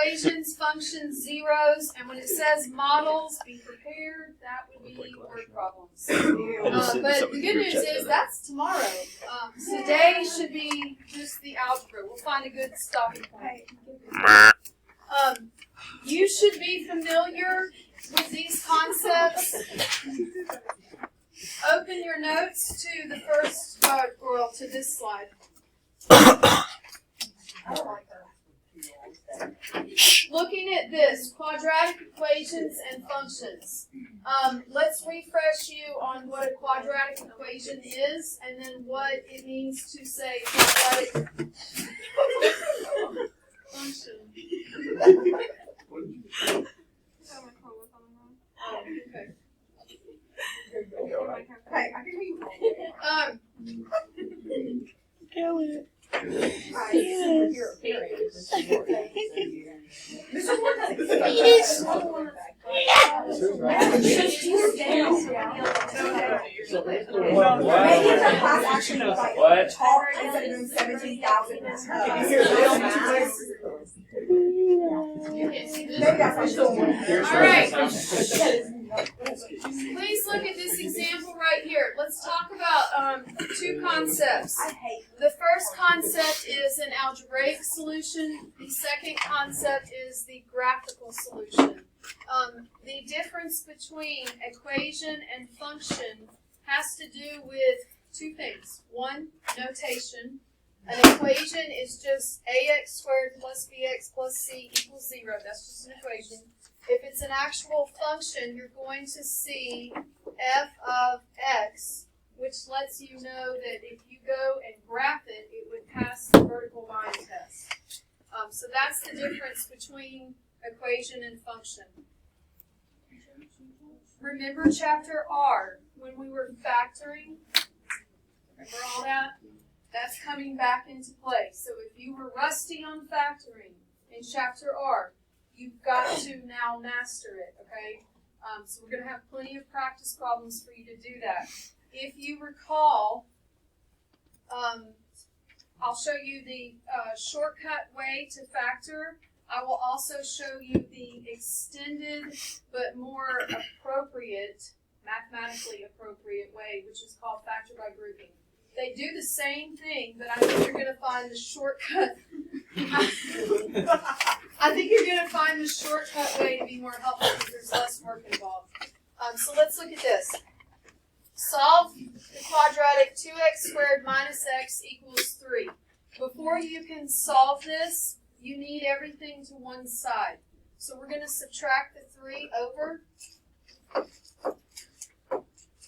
equations, functions, zeros, and when it says models, be prepared, that would be word problems. But the good news is that's tomorrow. Today should be just the algebra. We'll find a good stopping point. You should be familiar with these concepts. Open your notes to the first, to this slide. Looking at this, quadratic equations and functions. Let's refresh you on what a quadratic equation is, and then what it means to say quadratic function. Kill it. Alright. Please look at this example right here. Let's talk about two concepts. The first concept is an algebraic solution. The second concept is the graphical solution. The difference between equation and function has to do with two things. One, notation. An equation is just ax squared plus bx plus c equals 0. That's just an equation. If it's an actual function, you're going to see f of x, which lets you know that if you go and graph it, it would pass the vertical line test. So that's the difference between equation and function. Remember chapter R, when we were factoring? Remember all that? That's coming back into play. So if you were rusty on factoring in chapter R, you've got to now master it, okay? So we're going to have plenty of practice problems for you to do that. If you recall, I'll show you the shortcut way to factor. I will also show you the extended but more appropriate, mathematically appropriate way, which is called factor by grouping. They do the same thing, but I think you're going to find the shortcut. I think you're going to find the shortcut way to be more helpful because there's less work involved. So let's look at this. Solve the quadratic 2x squared minus x equals 3. Before you can solve this, you need everything to one side. So we're going to subtract the 3 over.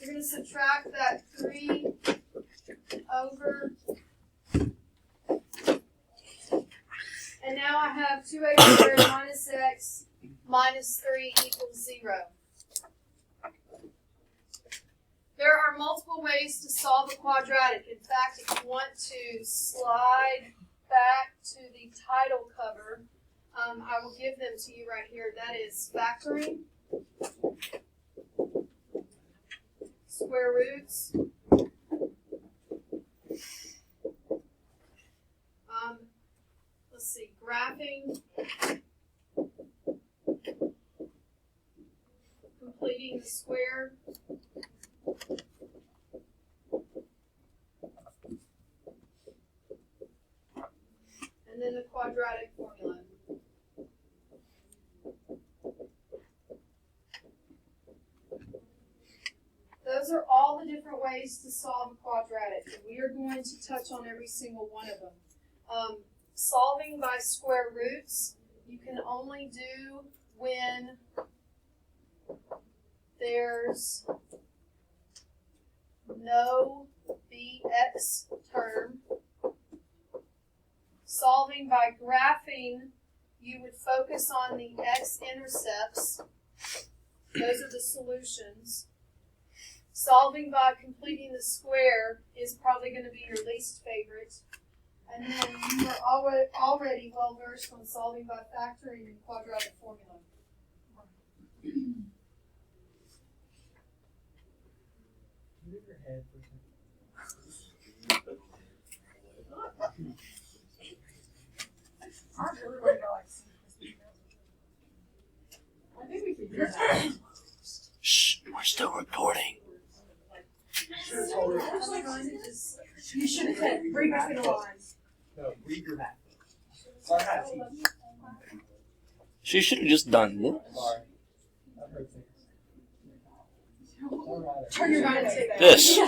We're going to subtract that 3 over. And now I have 2x squared minus x minus 3 equals 0. There are multiple ways to solve a quadratic. In fact, if you want to slide back to the title cover, I will give them to you right here. That is factoring, square roots, let's see, graphing, completing the square, and then the quadratic formula. Those are all the different ways to solve a quadratic, and we are going to touch on every single one of them. Solving by square roots, you can only do when there's no bx term. Solving by graphing, you would focus on the x-intercepts. Those are the solutions. Solving by completing the square is probably going to be your least favorite. And then you are already well versed on solving by factoring and quadratic formula. Move your head for a second. Read between the lines. No, read your math. Sorry, I teach. She should have just done this. Sorry. I've heard things. Turn your mind to This.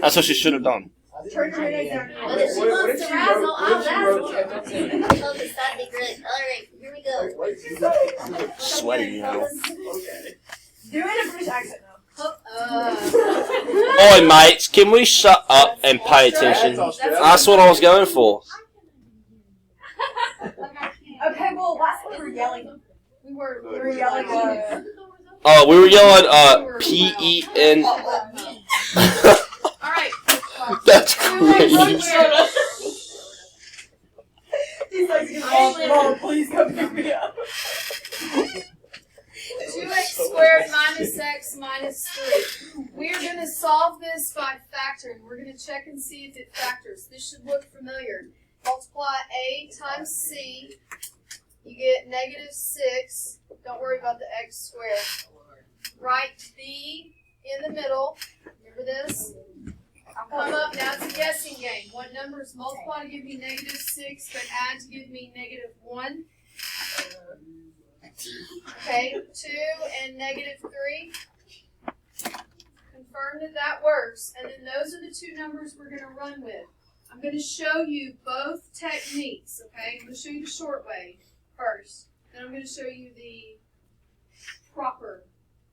That's what she should have done. Turn your head down. But if she wants to razzle, I'll razzle. What if she wrote? Oh, this that'd be great. Alright, here we go. Sweaty, you know. Okay. Do it in British accent Oi, mates, can we shut up and pay attention? That's what I was going for. now. Okay, well, last one we were yelling. We were yelling. We were yelling, P-E-N. Alright. That's crazy. He's like, Mom, please come pick me up. 2x squared minus x minus 3. We are going to solve this by factoring. We're going to check and see if it factors. This should look familiar. Multiply a times c. You get negative 6. Don't worry about the x squared. Write b in the middle. Remember this? Come up. Now it's a guessing game. What numbers multiply to give me negative 6, but add to give me negative 1? Okay, 2 and negative 3. Confirm that that works. And then those are the two numbers we're going to run with. I'm going to show you both techniques, okay? I'm going to show you the short way first. Then I'm going to show you the proper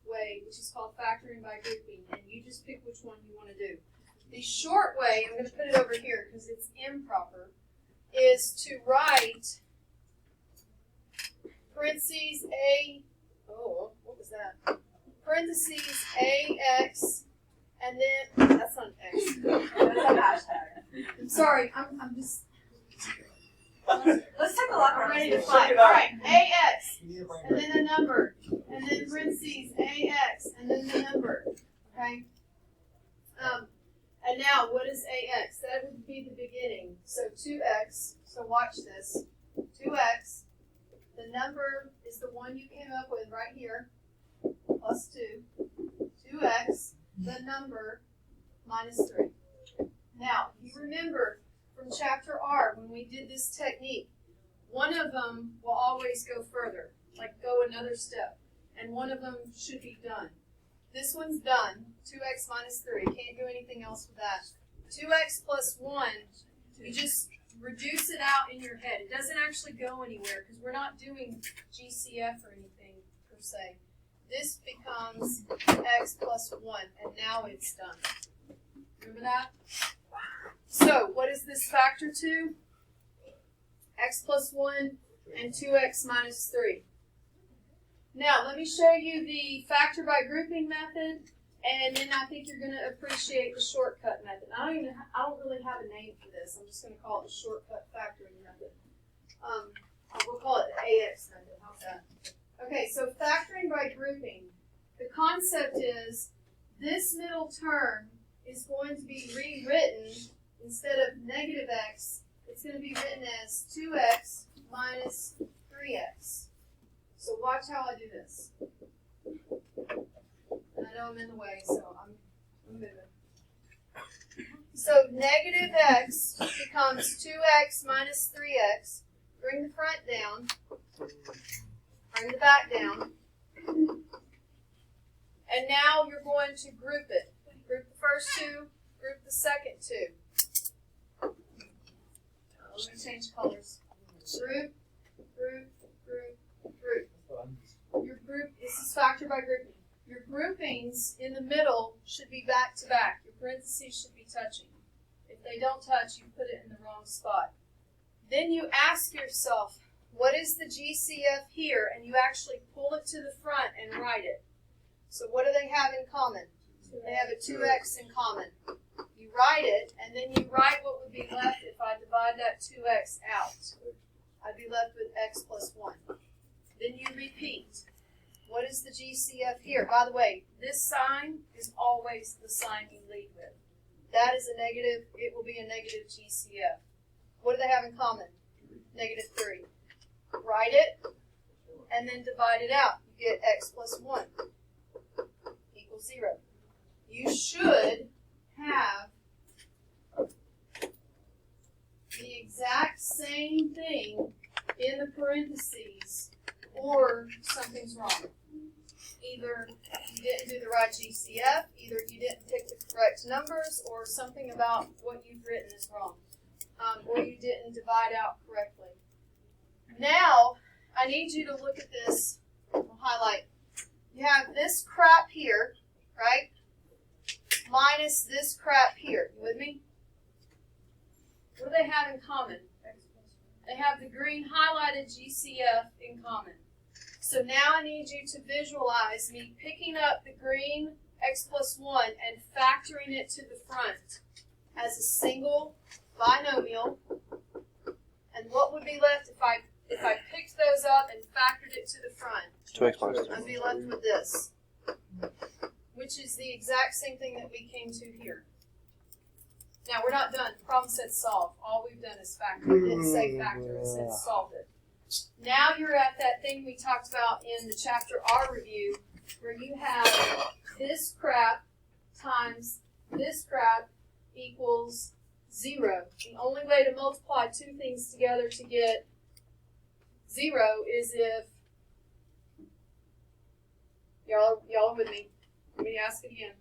way, which is called factoring by grouping. And you just pick which one you want to do. The short way, I'm going to put it over here because it's improper, is to write parentheses a, what was that? Parentheses ax, and then, that's not an x. That's a hashtag. I'm sorry, I'm just, Let's take a look. I'm ready to fight. Alright, ax, and then a number, and then parentheses ax, and then the number, okay? And now, what is ax? That would be the beginning. So 2x, so watch this, 2x, the number is the one you came up with right here, plus 2. 2x, the number, minus 3. Now, you remember from chapter R, when we did this technique, one of them will always go further, like go another step, and one of them should be done. This one's done, 2x minus 3. Can't do anything else with that. 2x plus 1, you just reduce it out in your head. It doesn't actually go anywhere because we're not doing GCF or anything per se. This becomes x plus 1, and now it's done. Remember that? So, what is this factor to? X plus 1 and 2x minus 3. Now, let me show you the factor by grouping method, and then I think you're going to appreciate the shortcut method. I don't really have a name for this. I'm just going to call it the shortcut factoring method. We'll call it the AX method. How's that? Okay, so factoring by grouping. The concept is this middle term is going to be rewritten instead of negative x. It's going to be written as 2x minus 3x. So watch how I do this. And I know I'm in the way, so I'm moving. So negative x becomes 2x minus 3x. Bring the front down. Bring the back down. And now you're going to group it. Group the first two, group the second two. Let me change colors. Group, group, group, group. Your group, this is factor by grouping. Your groupings in the middle should be back to back. Your parentheses should be touching. If they don't touch, you put it in the wrong spot. Then you ask yourself, what is the GCF here? And you actually pull it to the front and write it. So what do they have in common? They have a 2x in common. You write it, and then you write what would be left if I divide that 2x out. I'd be left with x plus 1. Then you repeat. What is the GCF here? By the way, this sign is always the sign you lead with. That is a negative. It will be a negative GCF. What do they have in common? Negative 3. Write it, and then divide it out. You get x plus 1 equals 0. You should have exact same thing in the parentheses, or something's wrong. Either you didn't do the right GCF, either you didn't pick the correct numbers, or something about what you've written is wrong, or you didn't divide out correctly. Now, I need you to look at this. I'll highlight. You have this crap here, right? Minus this crap here. You with me? What do they have in common? They have the green highlighted GCF in common. So now I need you to visualize me picking up the green x plus 1 and factoring it to the front as a single binomial. And what would be left if I picked those up and factored it to the front? 2x minus 2. I'd be left with this, which is the exact same thing that we came to here. Now, we're not done. Problem set solved. All we've done is factor. It didn't say factor. It said solved it. Now you're at that thing we talked about in the chapter R review, where you have this crap times this crap equals 0. The only way to multiply two things together to get 0 is if y'all are with me. Let me ask it again.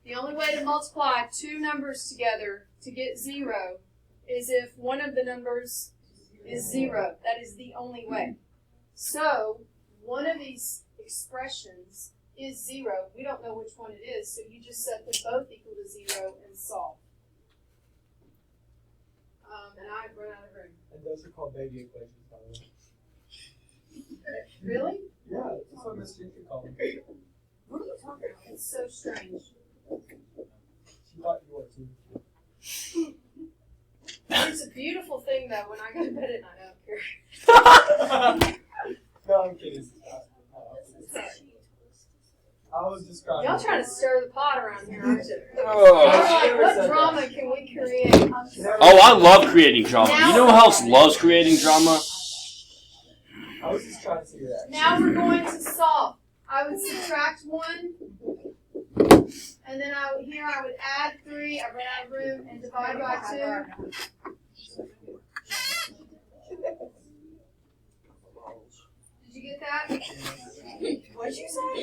The only way to multiply two numbers together to get 0 is if one of the numbers is 0. That is the only way. So one of these expressions is 0. We don't know which one it is, so you just set them both equal to 0 and solve. And I've run out of room. And those are called baby equations, by the way. Really? Yeah, that's what Miss Ginger called them. What are you talking about? It's so strange. She thought you were too. It's a beautiful thing, though, when I go to bed at night. I don't care. No, I'm kidding. I was describing. Y'all trying to stir the pot around here, aren't you? Oh. Alright, what drama can we create? Oh, I love creating drama. You know who else loves creating drama? I was just trying to see that. Now we're going to solve. I would subtract 1, and then I would add 3, I ran out of room, and divide by 2. Did you get that? What'd you say?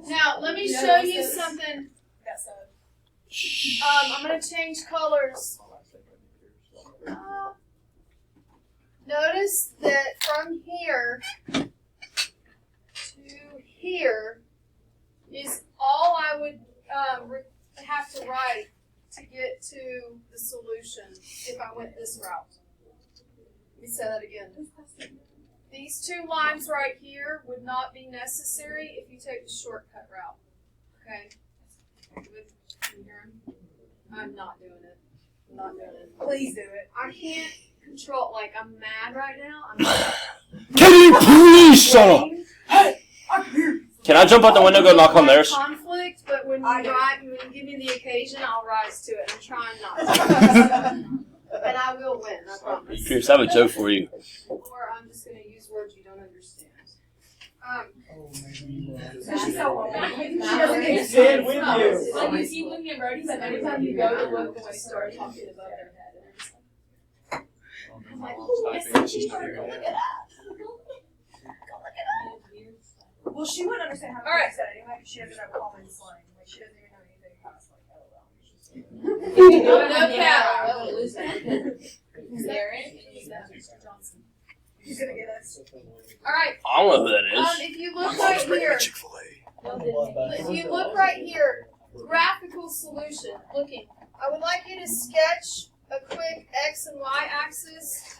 Now, let me show you something. I'm going to change colors. Notice that from here to here is all I would have to write to get to the solution if I went this route. Let me say that again. These two lines right here would not be necessary if you take the shortcut route. Okay? Can you hear him? I'm not doing it. I'm not doing it. Please do it. I can't control, like, I'm mad right now. Can you please shut up? Hey, I'm here. Can I jump out the window and go knock on theirs? Conflict, but when you give me the occasion, I'll rise to it. I'm trying not to. And I will win, I promise. Pierce, I have a joke for you. Or I'm just going to use words you don't understand. Oh, maybe you will. She's so old. She Sid doesn't get with you. Like you keep looking at Brody, but every time you go to look, the way you start talking above their head. I'm like, oh, I see cheaper. Go look it up. Go look it up. Well, she wouldn't understand how to fix that anyway, because she doesn't have common slang. Like, she doesn't even know anything past, like, LOL. No cap. He's gonna get us. Alright, I don't know who that is. if you look right here, if you look right here, graphical solution, looking. I would like you to sketch a quick X and Y axis,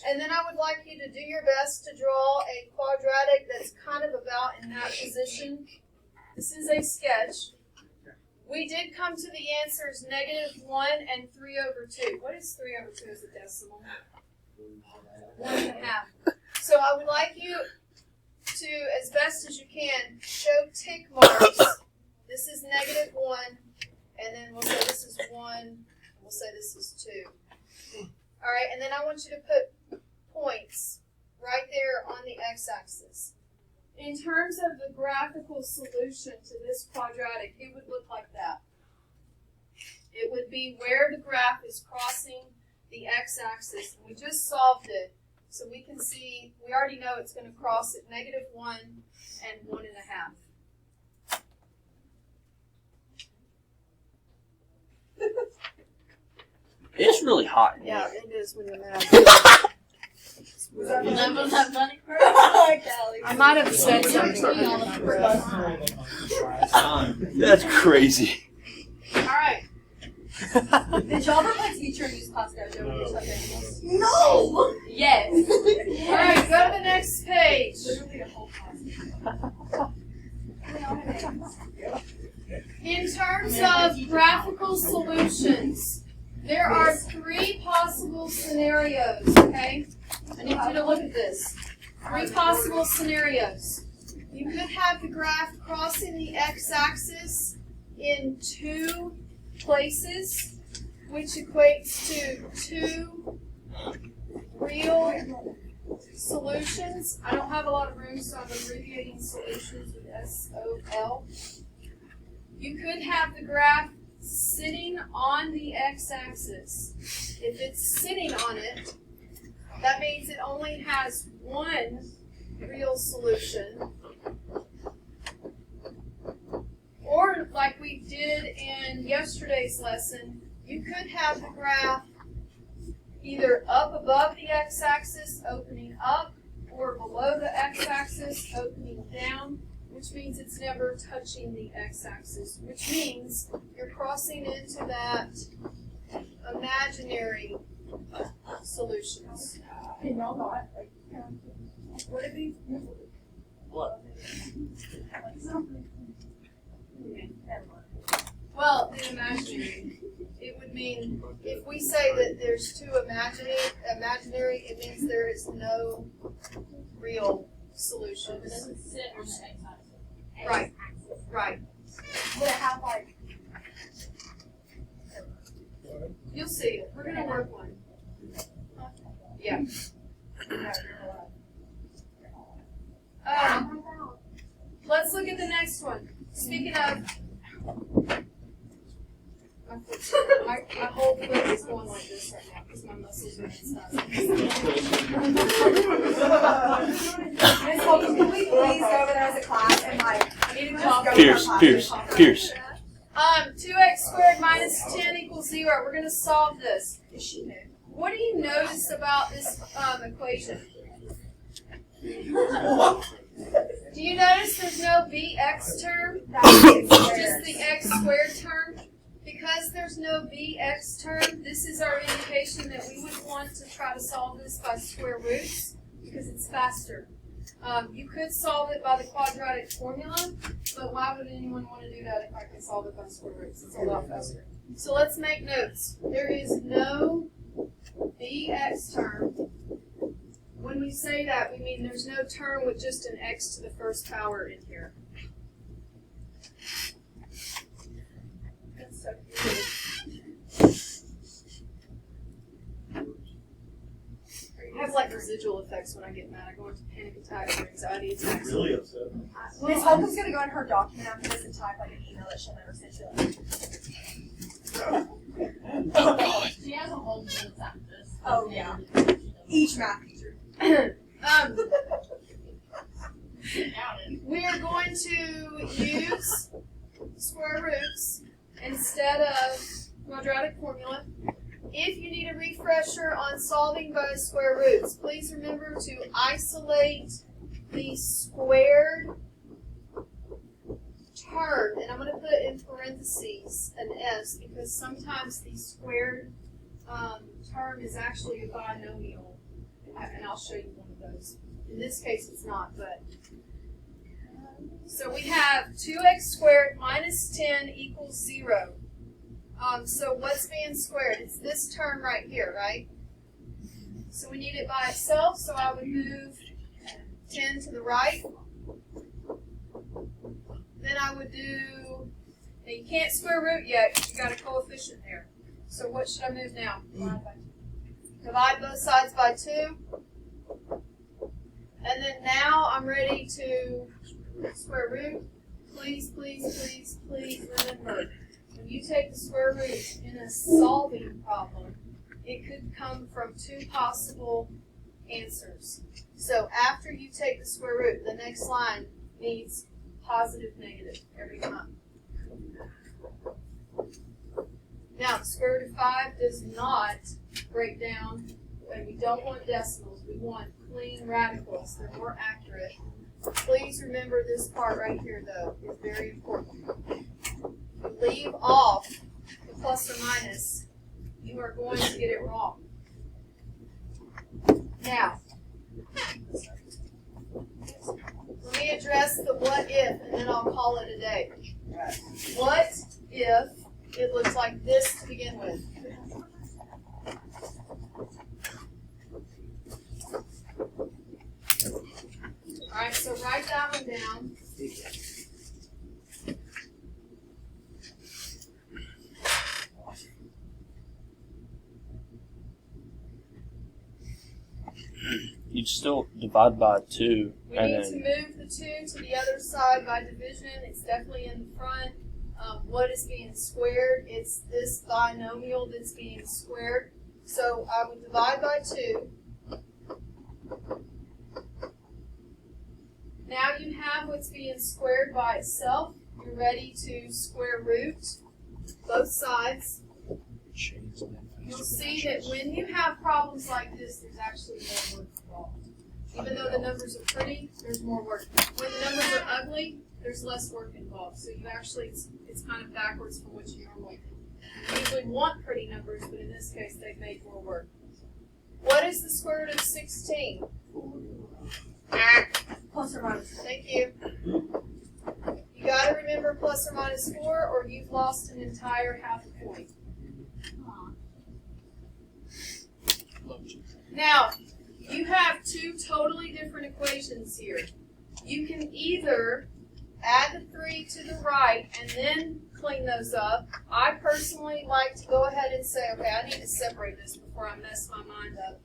and then I would like you to do your best to draw a quadratic that's kind of about in that position. This is a sketch. We did come to the answers -1 and 3/2. What is 3/2 as a decimal? 1.5. So I would like you to, as best as you can, show tick marks. This is -1, and then we'll say this is 1, and we'll say this is 2. All right, and then I want you to put points right there on the x-axis. In terms of the graphical solution to this quadratic, it would look like that. It would be where the graph is crossing the x-axis. We just solved it. So we can see, we already know it's going to cross at -1 and 1.5. It's really hot. in Yeah, here. it is when you're mad. Was that funny? I might have said something. That's crazy. All right. Did y'all ever play teacher and use class dojo and use animals? No! Yes. All right, go to the next page. Literally a whole class. In terms of graphical solutions, there are 3 possible scenarios, okay? I need you to look at this. 3 possible scenarios. You could have the graph crossing the x-axis in 2 places, which equates to 2 real solutions. I don't have a lot of room, so I'm abbreviating solutions with SOL. You could have the graph sitting on the x-axis. If it's sitting on it, that means it only has 1 real solution. Or like we did in yesterday's lesson, you could have the graph either up above the x-axis opening up or below the x-axis opening down, which means it's never touching the x-axis, which means you're crossing into that imaginary solutions. Can y'all not? Would it be? What? Well, the imaginary. It would mean, if we say that there's 2 imaginary, it means there is no real solutions. Right, right. Would it have like? You'll see it. We're gonna work one. Yeah. Let's look at the next one. Speaking of, my whole foot is going like this right now because my muscles are inside. Miss Holcombe, can we please go over there as a class and like? I need to talk. Pierce. 2x squared minus 10 equals 0. We're going to solve this. What do you notice about this equation? Do you notice there's no bx term? Just the x squared term? Because there's no bx term, this is our indication that we would want to try to solve this by square roots because it's faster. You could solve it by the quadratic formula, but why would anyone want to do that if I can solve it by square roots? It's a lot faster. So let's make notes. There is no bx term. When we say that, we mean there's no term with just an x to the first power in here. That's so cute. I have like residual effects when I get mad. I go into panic attacks or anxiety attacks. Really upset. Miss Holcombe's gonna go in her document after this and type like an email that she'll never send to us. Oh God. She has a whole list after this. Oh yeah. Each math teacher. We are going to use square roots instead of quadratic formula. If you need a refresher on solving by square roots, please remember to isolate the squared term. And I'm going to put in parentheses an S because sometimes the squared term is actually a binomial. And I'll show you one of those. In this case, it's not, but. So we have 2x squared minus 10 equals 0. So what's being squared? It's this term right here, right? So we need it by itself, so I would move 10 to the right. Then I would do, now you can't square root yet because you got a coefficient there. So what should I move now? Divide both sides by 2. And then now I'm ready to square root. Please, please, please, please remember, when you take the square root in a solving problem, it could come from two possible answers. So after you take the square root, the next line needs positive, negative every time. Now, the square root of 5 does not break down, and we don't want decimals. We want clean radicals. They're more accurate. Please remember this part right here, though. It's very important. If you leave off the plus or minus, you are going to get it wrong. Now, let me address the what if, and then I'll call it a day. What if it looks like this to begin with? Alright, so write that one down. You'd still divide by 2, We and need then to move the 2 to the other side by division. It's definitely in the front. What is being squared? It's this binomial that's being squared. So I would divide by 2. Now you have what's being squared by itself. You're ready to square root both sides. You'll see that when you have problems like this, there's actually more work involved. Even though the numbers are pretty, there's more work. When the numbers are ugly, there's less work involved. So you actually, it's kind of backwards from what you normally do. You usually want pretty numbers, but in this case, they've made more work. What is the square root of 16? Plus or minus. Thank you. You got to remember plus or minus 4, or you've lost an entire half a point. Now, you have two totally different equations here. You can either add the 3 to the right and then clean those up. I personally like to go ahead and say, okay, I need to separate this before I mess my mind up.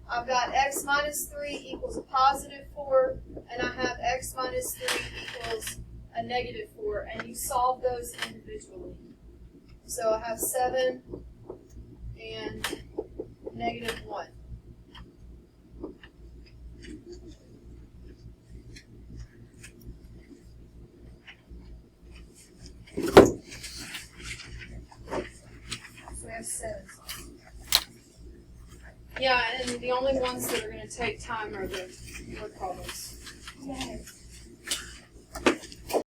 I've got x minus 3 equals a positive 4, and I have x minus 3 equals a negative 4, and you solve those individually. So I have 7 and negative 1. So we have 7. Yeah, and the only ones that are going to take time are the word problems. Yes.